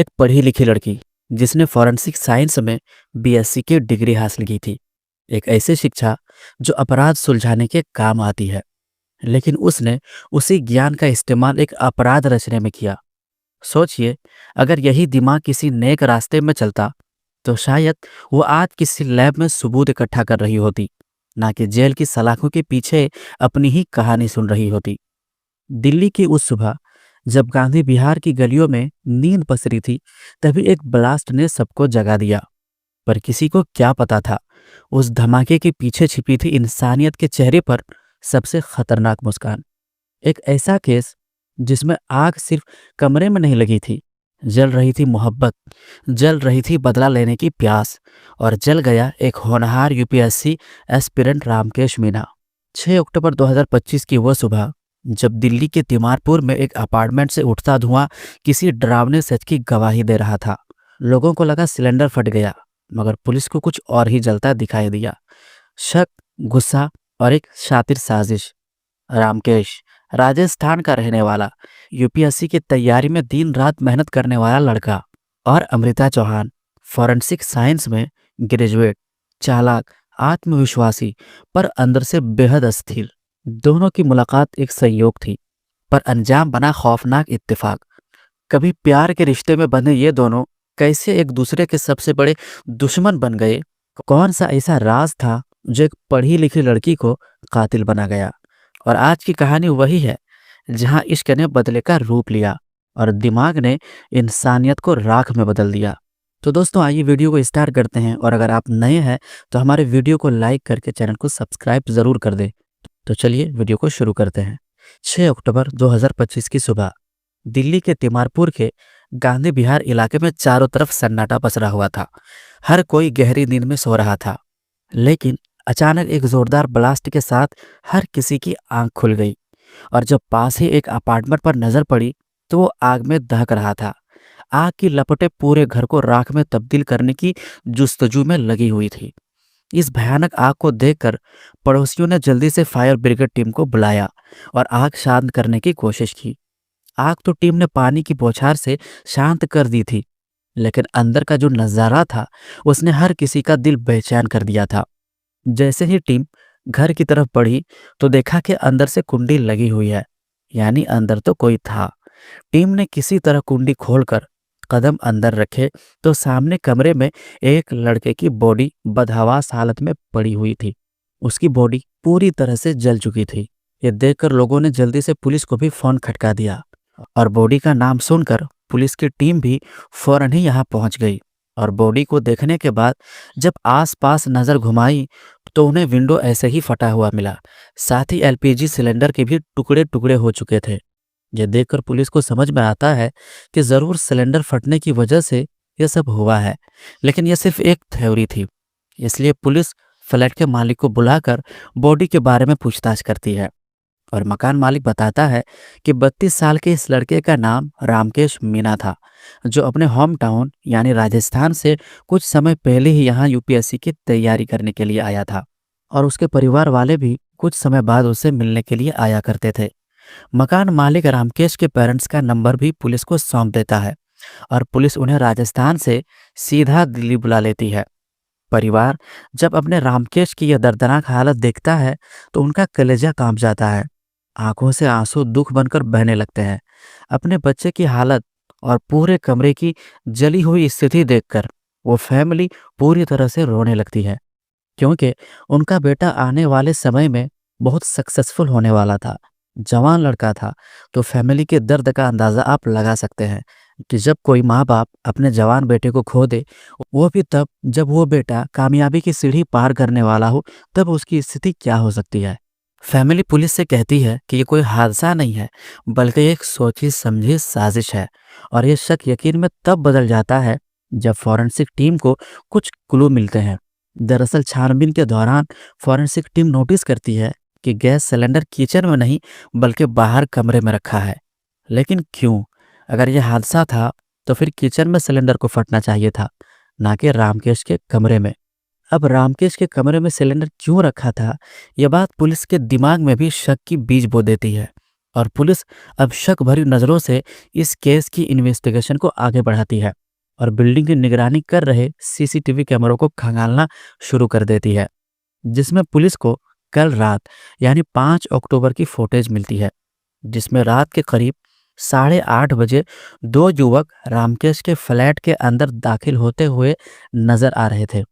एक पढ़ी लिखी लड़की जिसने फॉरेंसिक साइंस में बीएससी की डिग्री हासिल की थी। एक ऐसी शिक्षा जो अपराध सुलझाने के काम आती है, लेकिन उसने उसी ज्ञान का इस्तेमाल एक अपराध रचने में किया। सोचिए, अगर यही दिमाग किसी नेक रास्ते में चलता तो शायद वो आज किसी लैब में सबूत इकट्ठा कर रही होती, ना कि जेल की सलाखों के पीछे अपनी ही कहानी सुन रही होती। दिल्ली की उस सुबह जब गांधी विहार की गलियों में नींद पसरी थी, तभी एक ब्लास्ट ने सबको जगा दिया। पर किसी को क्या पता था, उस धमाके के पीछे छिपी थी इंसानियत के चेहरे पर सबसे खतरनाक मुस्कान। एक ऐसा केस जिसमें आग सिर्फ कमरे में नहीं लगी थी, जल रही थी मोहब्बत, जल रही थी बदला लेने की प्यास, और जल गया एक होनहार यूपीएससी एस्पिरेंट रामकेश मीणा। 6 अक्टूबर 2025 की वह सुबह जब दिल्ली के तिमारपुर में एक अपार्टमेंट से उठता धुआं किसी डरावने सच की गवाही दे रहा था। लोगों को लगा सिलेंडर फट गया, मगर पुलिस को कुछ और ही जलता दिखाई दिया। शक, गुस्सा और एक शातिर साजिश। रामकेश, राजस्थान का रहने वाला, यूपीएससी की तैयारी में दिन रात मेहनत करने वाला लड़का, और अमृता चौहान, फॉरेंसिक साइंस में ग्रेजुएट, चालाक, आत्मविश्वासी, पर अंदर से बेहद अस्थिर। दोनों की मुलाकात एक संयोग थी, पर अंजाम बना खौफनाक इत्तेफाक। कभी प्यार के रिश्ते में बंधे ये दोनों कैसे एक दूसरे के सबसे बड़े दुश्मन बन गए? कौन सा ऐसा राज था जो एक पढ़ी लिखी लड़की को कातिल बना गया? और आज की कहानी वही है, जहां इश्क ने बदले का रूप लिया और दिमाग ने इंसानियत को राख में बदल दिया। तो दोस्तों, आइए वीडियो को स्टार्ट करते हैं, और अगर आप नए हैं तो हमारे वीडियो को लाइक करके चैनल को सब्सक्राइब जरूर कर दें। तो चलिए वीडियो को शुरू करते हैं। 6 अक्टूबर 2025 की सुबह दिल्ली के तिमारपुर के गांधी विहार इलाके में चारों तरफ सन्नाटा पसरा हुआ था। हर कोई गहरी नींद में सो रहा था, लेकिन अचानक एक जोरदार ब्लास्ट के साथ हर किसी की आंख खुल गई। और जब पास ही एक अपार्टमेंट पर नजर पड़ी तो वो आग में दहक रहा था। आग की लपटें पूरे घर को राख में तब्दील करने की जुस्तजू में लगी हुई थी। इस भयानक आग को देखकर पड़ोसियों ने जल्दी से फायर ब्रिगेड टीम को बुलाया और आग शांत करने की कोशिश की। आग तो टीम ने पानी की बौछार से शांत कर दी थी, लेकिन अंदर का जो नजारा था उसने हर किसी का दिल बेचैन कर दिया था। जैसे ही टीम घर की तरफ बढ़ी तो देखा कि अंदर से कुंडी लगी हुई है, यानी अंदर तो कोई था। टीम ने किसी तरह कुंडी खोलकर कदम अंदर रखे तो सामने कमरे में एक लड़के की बॉडी बदहवास हालत में पड़ी हुई थी। उसकी बॉडी पूरी तरह से जल चुकी थी। ये देखकर लोगों ने जल्दी से पुलिस को भी फोन खटका दिया, और बॉडी का नाम सुनकर पुलिस की टीम भी फौरन ही यहाँ पहुंच गई। और बॉडी को देखने के बाद जब आसपास नजर घुमाई तो उन्हें विंडो ऐसे ही फटा हुआ मिला। साथ ही एलपीजी सिलेंडर के भी टुकड़े टुकड़े हो चुके थे। यह देखकर पुलिस को समझ में आता है कि जरूर सिलेंडर फटने की वजह से यह सब हुआ है, लेकिन यह सिर्फ एक थ्योरी थी। इसलिए पुलिस फ्लैट के मालिक को बुलाकर बॉडी के बारे में पूछताछ करती है, और मकान मालिक बताता है कि 32 साल के इस लड़के का नाम रामकेश मीणा था, जो अपने होम टाउन यानी राजस्थान से कुछ समय पहले ही यहाँ यूपीएससी की तैयारी करने के लिए आया था। और उसके परिवार वाले भी कुछ समय बाद उससे मिलने के लिए आया करते थे। मकान मालिक रामकेश के पेरेंट्स का नंबर भी पुलिस को सौंप देता है, और पुलिस उन्हें राजस्थान से सीधा दिल्ली बुला लेती है। परिवार जब अपने रामकेश की यह दर्दनाक हालत देखता है तो उनका कलेजा कांप जाता है। आंखों से आंसू दुख बनकर बहने लगते हैं। अपने बच्चे की हालत और पूरे कमरे की जली हुई स्थिति देखकर वो फैमिली पूरी तरह से रोने लगती है, क्योंकि उनका बेटा आने वाले समय में बहुत सक्सेसफुल होने वाला था, जवान लड़का था। तो फैमिली के दर्द का अंदाजा आप लगा सकते हैं कि जब कोई माँ बाप अपने जवान बेटे को खो दे, वो भी तब जब वो बेटा कामयाबी की सीढ़ी पार करने वाला हो, तब उसकी स्थिति क्या हो सकती है। फैमिली पुलिस से कहती है कि ये कोई हादसा नहीं है, बल्कि एक सोची समझी साजिश है। और ये शक यकीन में तब बदल जाता है जब फॉरेंसिक टीम को कुछ क्लू मिलते हैं। दरअसल छानबीन के दौरान फॉरेंसिक टीम नोटिस करती है कि गैस सिलेंडर किचन में नहीं बल्कि बाहर कमरे में रखा है। लेकिन क्यों? अगर यह हादसा था तो फिर किचन में सिलेंडर को फटना चाहिए था, ना कि रामकेश के कमरे में। अब रामकेश के कमरे में सिलेंडर क्यों रखा था, यह बात पुलिस के दिमाग में भी शक की बीज बो देती है। और पुलिस अब शक भरी नज़रों से इस केस की इन्वेस्टिगेशन को आगे बढ़ाती है और बिल्डिंग की निगरानी कर रहे सीसीटीवी कैमरों को खंगालना शुरू कर देती है, जिसमें पुलिस को कल रात यानी 5 अक्टूबर की फुटेज मिलती है, जिसमें रात के करीब 8:30 बजे दो युवक रामकेश के फ्लैट के अंदर दाखिल होते हुए नजर आ रहे थे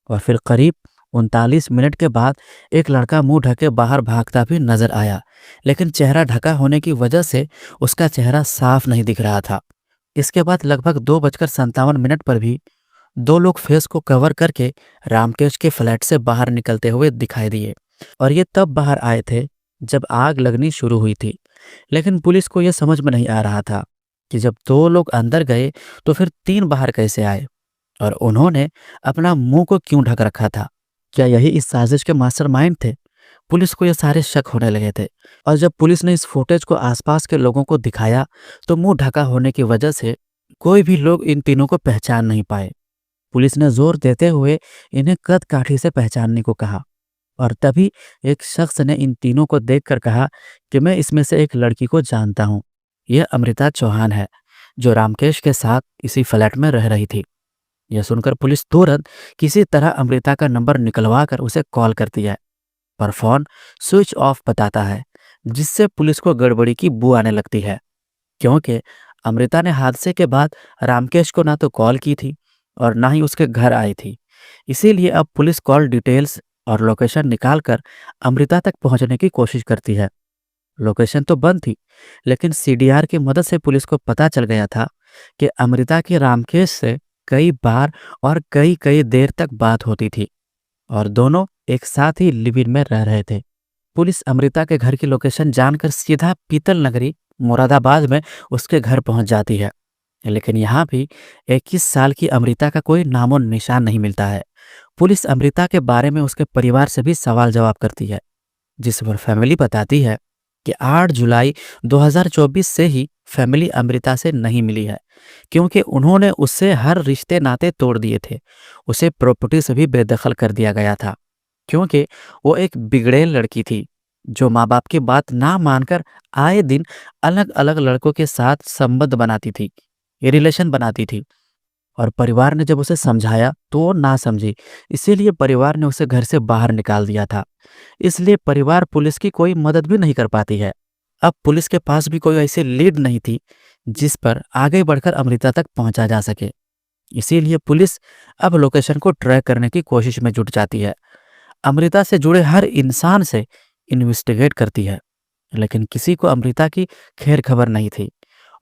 और फिर करीब 39 मिनट के बाद एक लड़का मुंह ढके बाहर भागता भी नजर आया, लेकिन चेहरा ढका होने की वजह से उसका चेहरा साफ नहीं दिख रहा था। इसके बाद लगभग 2:57 पर भी दो लोग फेस को कवर करके रामकेश के फ्लैट से बाहर निकलते हुए दिखाई दिए और ये तब बाहर आए थे जब आग लगनी शुरू हुई थी। लेकिन पुलिस को यह समझ में नहीं आ रहा था कि जब दो लोग अंदर गए तो फिर तीन बाहर कैसे आए और उन्होंने अपना मुंह को क्यों ढक रखा था। क्या यही इस साजिश के मास्टरमाइंड थे? पुलिस को ये सारे शक होने लगे थे और जब पुलिस ने इस फुटेज को आसपास के लोगों को दिखाया तो मुंह ढका होने की वजह से कोई भी लोग इन तीनों को पहचान नहीं पाए। पुलिस ने जोर देते हुए इन्हें कद काठी से पहचानने को कहा और तभी एक शख्स ने इन तीनों को देखकर कहा कि मैं इसमें से एक लड़की को जानता हूँ। यह अमृता चौहान है जो रामकेश के साथ इसी फ्लैट में रह रही थी। यह सुनकर पुलिस तुरंत किसी तरह अमृता का नंबर निकलवा कर उसे कॉल करती है, पर फोन स्विच ऑफ बताता है, जिससे पुलिस को गड़बड़ी की बू आने लगती है, क्योंकि अमृता ने हादसे के बाद रामकेश को ना तो कॉल की थी और ना ही उसके घर आई थी। इसीलिए अब पुलिस कॉल डिटेल्स और लोकेशन निकालकर अमृता तक पहुंचने की कोशिश करती है। लोकेशन तो बंद थी, लेकिन सीडीआर की मदद से पुलिस को पता चल गया था कि अमृता की रामकेश से कई बार और कई कई देर तक बात होती थी और दोनों एक साथ ही लिव इन में रह रहे थे। पुलिस अमृता के घर की लोकेशन जानकर सीधा पीतल नगरी मुरादाबाद में उसके घर पहुंच जाती है, लेकिन यहाँ भी 21 साल की अमृता का कोई नामो निशान नहीं मिलता है। पुलिस अमृता के बारे में उसके परिवार से भी सवाल जवाब करती है, जिस पर फैमिली बताती है कि 8 जुलाई 2024 से ही फैमिली अमृता से नहीं मिली है, क्योंकि उन्होंने उससे हर रिश्ते नाते तोड़ दिए थे। उसे प्रॉपर्टी से भी बेदखल कर दिया गया था, क्योंकि वो एक बिगड़ैल लड़की थी जो माँ बाप की बात ना मानकर आए दिन अलग अलग लड़कों के साथ संबंध बनाती थी, ये रिलेशन बनाती थी। और परिवार ने जब उसे समझाया तो वो ना समझी, इसीलिए परिवार ने उसे घर से बाहर निकाल दिया था। इसलिए परिवार पुलिस की कोई मदद भी नहीं कर पाती है। अब पुलिस के पास भी कोई ऐसी लीड नहीं थी जिस पर आगे बढ़कर अमृता तक पहुंचा जा सके। इसीलिए पुलिस अब लोकेशन को ट्रैक करने की कोशिश में जुट जाती है। अमृता से जुड़े हर इंसान से इन्वेस्टिगेट करती है, लेकिन किसी को अमृता की खैर खबर नहीं थी।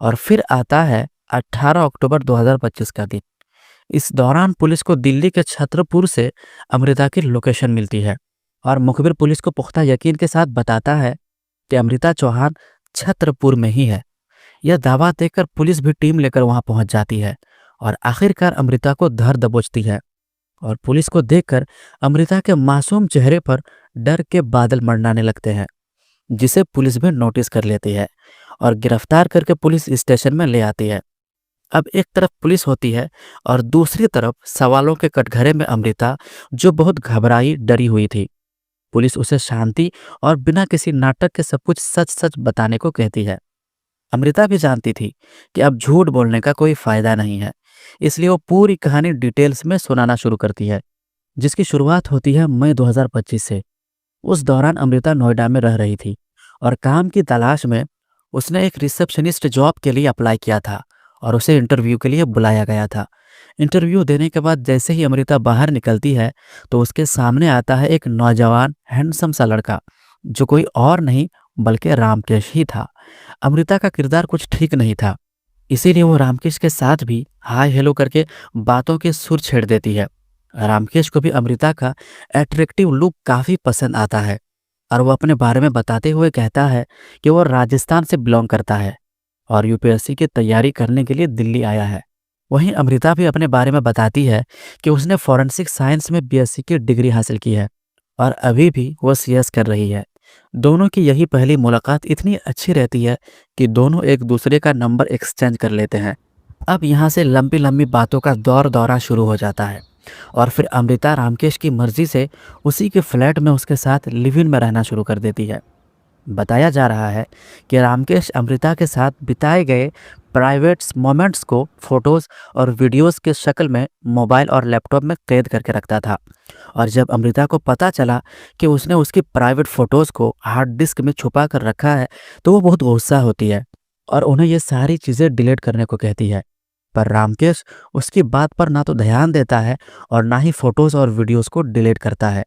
और फिर आता है 18 अक्टूबर 2025 का दिन। इस दौरान पुलिस को दिल्ली के छतरपुर से अमृता की लोकेशन मिलती है और मुखबिर पुलिस को पुख्ता यकीन के साथ बताता है कि अमृता चौहान छतरपुर में ही है। यह दावा देकर पुलिस भी टीम लेकर वहां पहुंच जाती है और आखिरकार अमृता को धर दबोचती है और पुलिस को देखकर अमृता के मासूम चेहरे पर डर के बादल मंडराने लगते हैं, जिसे पुलिस भी नोटिस कर लेती है और गिरफ्तार करके पुलिस स्टेशन में ले आती है। अब एक तरफ पुलिस होती है और दूसरी तरफ सवालों के कटघरे में अमृता, जो बहुत घबराई डरी हुई थी। पुलिस उसे शांति और बिना किसी नाटक के सब कुछ सच सच बताने को कहती है। अमृता भी जानती थी कि अब झूठ बोलने का कोई फायदा नहीं है, इसलिए वो पूरी कहानी डिटेल्स में सुनाना शुरू करती है, जिसकी शुरुआत होती है मई 2025 से। उस दौरान अमृता नोएडा में रह रही थी और काम की तलाश में उसने एक रिसेप्शनिस्ट जॉब के लिए अप्लाई किया था और उसे इंटरव्यू के लिए बुलाया गया था। इंटरव्यू देने के बाद जैसे ही अमृता बाहर निकलती है तो उसके सामने आता है एक नौजवान हैंडसम सा लड़का, जो कोई और नहीं बल्कि रामकेश ही था। अमृता का किरदार कुछ ठीक नहीं था, इसीलिए वो रामकेश के साथ भी हाय हेलो करके बातों के सुर छेड़ देती है। रामकेश को भी अमृता का अट्रैक्टिव लुक काफी पसंद आता है और वो अपने बारे में बताते हुए कहता है कि वो राजस्थान से बिलोंग करता है और यूपीएससी की तैयारी करने के लिए दिल्ली आया है। वहीं अमृता भी अपने बारे में बताती है कि उसने फॉरेंसिक साइंस में बीएससी की डिग्री हासिल की है और अभी भी वो सीएस कर रही है। दोनों की यही पहली मुलाकात इतनी अच्छी रहती है कि दोनों एक दूसरे का नंबर एक्सचेंज कर लेते हैं। अब यहाँ से लंबी लंबी बातों का दौरा शुरू हो जाता है और फिर अमृता रामकेश की मर्जी से उसी के फ्लैट में उसके साथ लिव इन में रहना शुरू कर देती है। बताया जा रहा है कि रामकेश अमृता के साथ बिताए गए प्राइवेट मोमेंट्स को फोटोज और वीडियोस के शक्ल में मोबाइल और लैपटॉप में कैद करके रखता था। और जब अमृता को पता चला कि उसने उसकी प्राइवेट फोटोज को हार्ड डिस्क में छुपा कर रखा है, तो वो बहुत गुस्सा होती है और उन्हें ये सारी चीज़ें डिलीट करने को कहती है। पर रामकेश उसकी बात पर ना तो ध्यान देता है और ना ही फोटोज और वीडियोस को डिलीट करता है।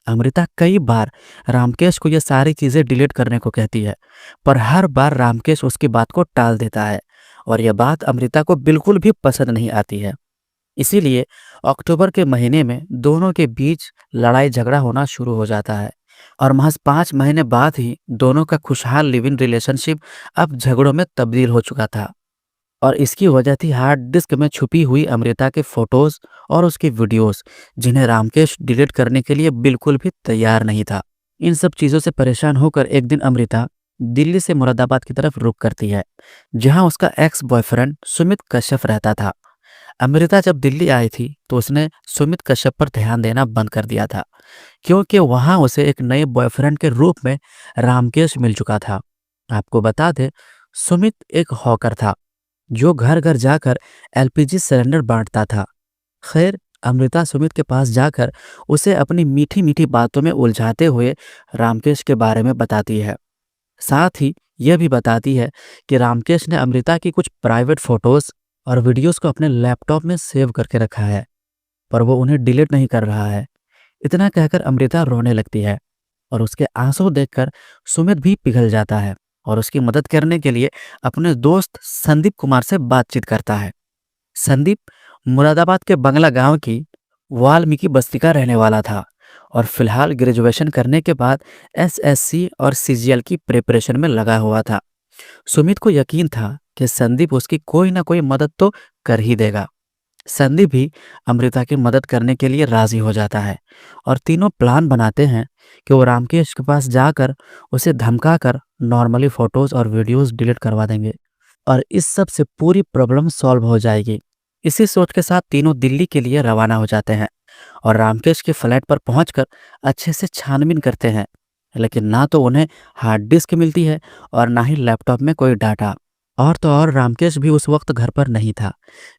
अमृता कई बार रामकेश को ये सारी चीजें डिलीट करने को कहती है, पर हर बार रामकेश उसकी बात को टाल देता है और यह बात अमृता को बिल्कुल भी पसंद नहीं आती है। इसीलिए अक्टूबर के महीने में दोनों के बीच लड़ाई झगड़ा होना शुरू हो जाता है और महज 5 महीने बाद ही दोनों का खुशहाल लिविंग रिलेशनशिप अब झगड़ों में तब्दील हो चुका था। और इसकी वजह थी हार्ड डिस्क में छुपी हुई अमृता के फोटोज और उसकी वीडियोस, जिन्हें रामकेश डिलीट करने के लिए बिल्कुल भी तैयार नहीं था। इन सब चीज़ों से परेशान होकर एक दिन अमृता दिल्ली से मुरादाबाद की तरफ रुख करती है, जहां उसका एक्स बॉयफ्रेंड सुमित कश्यप रहता था। अमृता जब दिल्ली आई थी तो उसने सुमित कश्यप पर ध्यान देना बंद कर दिया था, क्योंकि वहां उसे एक नए बॉयफ्रेंड के रूप में रामकेश मिल चुका था। आपको बता दें, सुमित एक हॉकर था जो घर घर जाकर एलपीजी सिलेंडर बांटता था। खैर, अमृता सुमित के पास जाकर उसे अपनी मीठी मीठी बातों में उलझाते हुए रामकेश के बारे में बताती है। साथ ही यह भी बताती है कि रामकेश ने अमृता की कुछ प्राइवेट फोटोज और वीडियोस को अपने लैपटॉप में सेव करके रखा है, पर वो उन्हें डिलीट नहीं कर रहा है। इतना कहकर अमृता रोने लगती है और उसके आंसू देखकर सुमित भी पिघल जाता है और उसकी मदद करने के लिए अपने दोस्त संदीप कुमार से बातचीत करता है। संदीप मुरादाबाद के बंगला गांव की वाल्मीकि बस्ती का रहने वाला था और फिलहाल ग्रेजुएशन करने के बाद एसएससी और सीजीएल की प्रिपरेशन में लगा हुआ था। सुमित को यकीन था कि संदीप उसकी कोई ना कोई मदद तो कर ही देगा। संदीप भी अमृता की मदद करने के लिए राजी हो जाता है और तीनों प्लान बनाते हैं कि वो रामकेश के पास जाकर उसे धमकाकर नॉर्मली फोटोज और वीडियोस डिलीट करवा देंगे और इस सब से पूरी प्रॉब्लम सॉल्व हो जाएगी। इसी सोच के साथ तीनों दिल्ली के लिए रवाना हो जाते हैं और रामकेश के फ्लैट पर पहुंचकर अच्छे से छानबीन करते हैं, लेकिन ना तो उन्हें हार्ड डिस्क मिलती है और ना ही लैपटॉप में कोई डाटा। और तो और रामकेश भी उस वक्त घर पर नहीं था,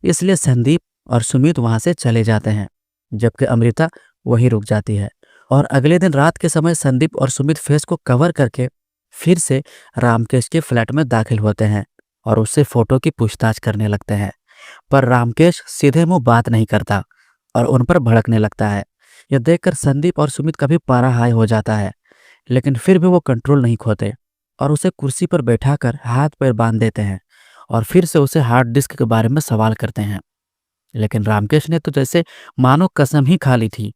इसलिए संदीप और सुमित वहां से चले जाते हैं, जबकि अमृता वहीं रुक जाती है। और अगले दिन रात के समय संदीप और सुमित फेस को कवर करके फिर से रामकेश के फ्लैट में दाखिल होते हैं और उससे फोटो की पूछताछ करने लगते हैं। पर रामकेश सीधे मुंह बात नहीं करता और उन पर भड़कने लगता है। यह देखकर संदीप और सुमित का भी पारा हाई हो जाता है, लेकिन फिर भी वो कंट्रोल नहीं खोते और उसे कुर्सी पर बैठाकर हाथ पैर बांध देते हैं और फिर से उसे हार्ड डिस्क के बारे में सवाल करते हैं। लेकिन रामकेश ने तो जैसे मानो कसम ही खा ली थी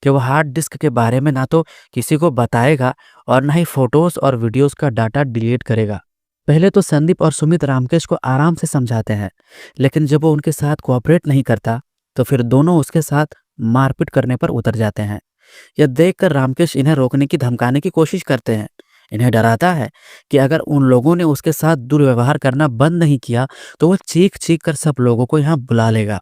कि वो हार्ड डिस्क के बारे में ना तो किसी को बताएगा और ना ही फोटोज और वीडियोस का डाटा डिलीट करेगा। पहले तो संदीप और सुमित रामकेश को आराम से समझाते हैं, लेकिन जब वो उनके साथ कोऑपरेट नहीं करता तो फिर दोनों उसके साथ मारपीट करने पर उतर जाते हैं। यह देखकर रामकेश इन्हें रोकने की धमकाने की कोशिश करते हैं। इन्हें डराता है कि अगर उन लोगों ने उसके साथ दुर्व्यवहार करना बंद नहीं किया तो वो चीख चीख कर सब लोगों को यहाँ बुला लेगा।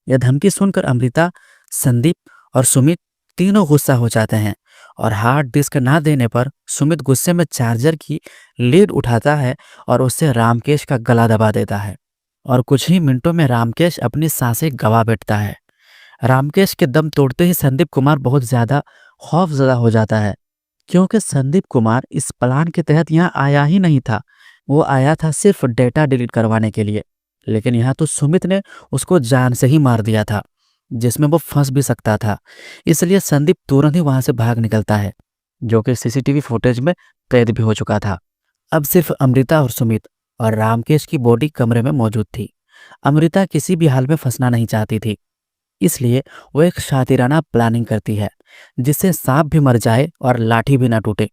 यह धमकी सुनकर अमृता, संदीप और सुमित तीनों गुस्सा हो जाते हैं और हार्ड डिस्क ना देने पर सुमित गुस्से में चार्जर की लीड उठाता है और उससे रामकेश का गला दबा देता है और कुछ ही मिनटों में रामकेश अपनी सांसें गवा बैठता है। रामकेश के दम तोड़ते ही संदीप कुमार बहुत ज्यादा खौफजदा हो जाता है, क्योंकि संदीप कुमार इस प्लान के तहत यहाँ आया ही नहीं था। वो आया था सिर्फ डेटा डिलीट करवाने के लिए, लेकिन यहाँ तो सुमित ने उसको जान से ही मार दिया था, जिसमें वो फंस भी सकता था। इसलिए संदीप तुरंत ही वहां से भाग निकलता है, जो कि सीसीटीवी फुटेज में कैद भी हो चुका था। अब सिर्फ अमृता और सुमित और रामकेश की बॉडी कमरे में मौजूद थी। अमृता किसी भी हाल में फंसना नहीं चाहती थी, इसलिए वो एक शातिराना प्लानिंग करती है जिससे सांप भी मर जाए और लाठी भी ना टूटे।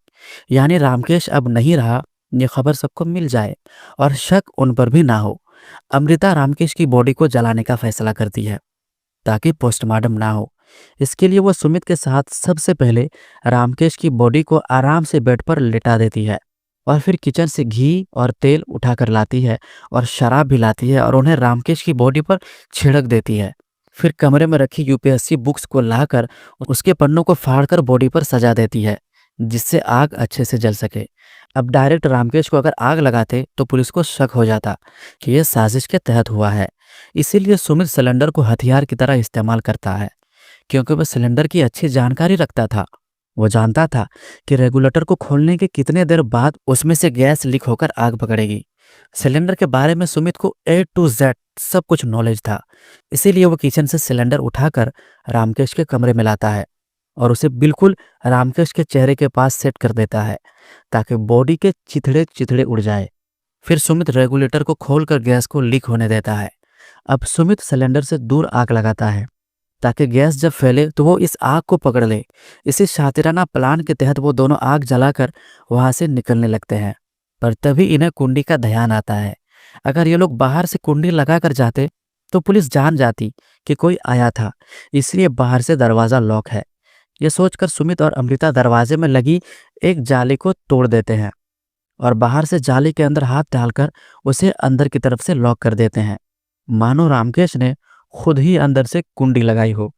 यानी रामकेश अब नहीं रहा, ये खबर सबको मिल जाए और शक उन पर भी ना हो। अमृता रामकेश की बॉडी को जलाने का फैसला करती है ताकि पोस्टमार्टम ना हो। इसके लिए वो सुमित के साथ सबसे पहले रामकेश की बॉडी को आराम से बेड पर लेटा देती है और फिर किचन से घी और तेल उठाकर लाती है और शराब भी लाती है और उन्हें रामकेश की बॉडी पर छिड़क देती है। फिर कमरे में रखी यूपीएससी बुक्स को लाकर उसके पन्नों को फाड़कर बॉडी पर सजा देती है, जिससे आग अच्छे से जल सके। अब डायरेक्ट रामकेश को अगर आग लगाते तो पुलिस को शक हो जाता कि यह साजिश के तहत हुआ है। इसीलिए सुमित सिलेंडर को हथियार की तरह इस्तेमाल करता है, क्योंकि वह सिलेंडर की अच्छी जानकारी रखता था। वो जानता था कि रेगुलेटर को खोलने के कितने देर बाद उसमें से गैस लीक होकर आग पकड़ेगी। सिलेंडर के बारे में सुमित को ए टू जेड सब कुछ नॉलेज था। इसीलिए वो किचन से सिलेंडर उठाकर रामकेश के कमरे में लाता है और उसे बिल्कुल रामकेश के चेहरे के पास सेट कर देता है, ताकि बॉडी के चिथड़े चिथड़े उड़ जाए। फिर सुमित रेगुलेटर को खोलकर गैस को लीक होने देता है। अब सुमित सिलेंडर से दूर आग लगाता है, ताकि गैस जब फैले तो वो इस आग को पकड़ ले। इसी शातिराना प्लान के तहत वो दोनों आग जलाकर वहां से निकलने लगते हैं। पर तभी इन्हें कुंडी का ध्यान आता है। अगर ये लोग बाहर से कुंडी लगाकर जाते तो पुलिस जान जाती कि कोई आया था, इसलिए बाहर से दरवाजा लॉक है। ये सोचकर सुमित और अमृता दरवाजे में लगी एक जाली को तोड़ देते हैं और बाहर से जाली के अंदर हाथ डालकर उसे अंदर की तरफ से लॉक कर देते हैं, मानो रामकेश ने खुद ही अंदर से कुंडी लगाई हो।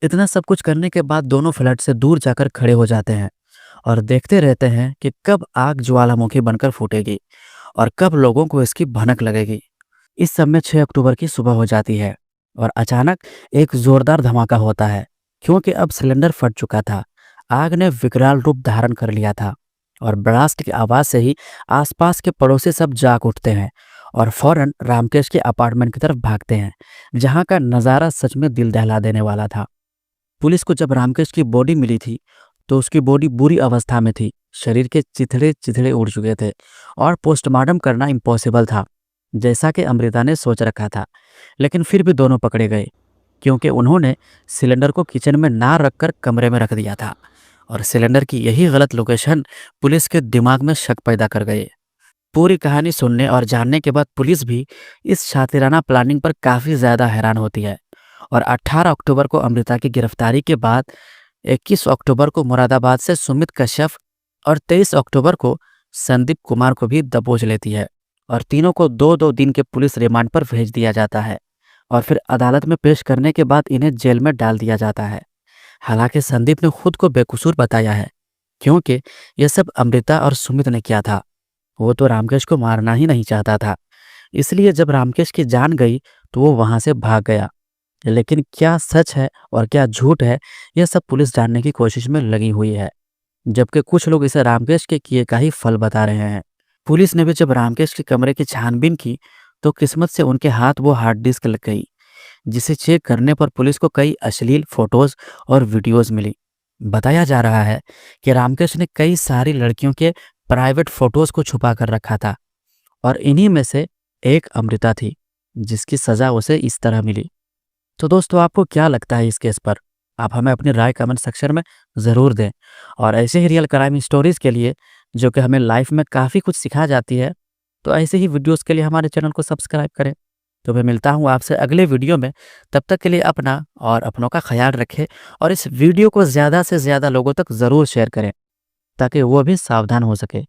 इतना सब कुछ करने के बाद दोनों फ्लैट से दूर जाकर खड़े हो जाते हैं और देखते रहते हैं कि कब आग ज्वालामुखी बनकर फूटेगी और कब लोगों को इसकी भनक लगेगी। इस समय 6 अक्टूबर की सुबह हो जाती है और अचानक एक जोरदार धमाका होता है, क्योंकि अब सिलेंडर फट चुका था। आग ने विकराल रूप धारण कर लिया था और ब्लास्ट की आवाज से ही आसपास के पड़ोसी सब जाग उठते हैं और फौरन रामकेश के अपार्टमेंट की तरफ भागते हैं, जहां का नज़ारा सच में दिल दहला देने वाला था। पुलिस को जब रामकेश की बॉडी मिली थी तो उसकी बॉडी बुरी अवस्था में थी। शरीर के चिथड़े चिथड़े उड़ चुके थे और पोस्टमार्टम करना इम्पॉसिबल था, जैसा कि अमृता ने सोच रखा था। लेकिन फिर भी दोनों पकड़े गए, क्योंकि उन्होंने सिलेंडर को किचन में ना रखकर कमरे में रख दिया था और सिलेंडर की यही गलत लोकेशन पुलिस के दिमाग में शक पैदा कर गए। पूरी कहानी सुनने और जानने के बाद पुलिस भी इस शातिराना प्लानिंग पर काफ़ी ज़्यादा हैरान होती है और 18 अक्टूबर को अमृता की गिरफ्तारी के बाद 21 अक्टूबर को मुरादाबाद से सुमित कश्यप और 23 अक्टूबर को संदीप कुमार को भी दबोच लेती है और तीनों को 2-2 दिन के पुलिस रिमांड पर भेज दिया जाता है और फिर अदालत में पेश करने के बाद इन्हें जेल में डाल दिया जाता है। हालांकि संदीप ने खुद को बेकसूर बताया है, क्योंकि यह सब अमृता और सुमित ने किया था। वो तो रामकेश को मारना ही नहीं चाहता था, इसलिए जब रामकेश की जान गई तो वो वहां से भाग गया। लेकिन क्या सच है और क्या झूठ है, यह सब पुलिस जानने की कोशिश में लगी हुई है, जबकि कुछ लोग इसे रामकेश के किए का ही फल बता रहे हैं। पुलिस ने भी जब रामकेश के कमरे की छानबीन की तो किस्मत से उनके हाथ वो हार्ड डिस्क लग गई, जिसे चेक करने पर पुलिस को कई अश्लील फोटोज और वीडियोज मिली। बताया जा रहा है कि रामकेश ने कई सारी लड़कियों के प्राइवेट फोटोज को छुपा कर रखा था और इन्हीं में से एक अमृता थी, जिसकी सजा उसे इस तरह मिली। तो दोस्तों, आपको क्या लगता है इस केस पर? आप हमें अपनी राय कमेंट सेक्शन में ज़रूर दें और ऐसे ही रियल क्राइम स्टोरीज़ के लिए, जो कि हमें लाइफ में काफ़ी कुछ सिखा जाती है, तो ऐसे ही वीडियोज़ के लिए हमारे चैनल को सब्सक्राइब करें। तो मैं मिलता हूँ आपसे अगले वीडियो में। तब तक के लिए अपना और अपनों का ख्याल रखें और इस वीडियो को ज़्यादा से ज़्यादा लोगों तक ज़रूर शेयर करें, ताकि वो भी सावधान हो सके।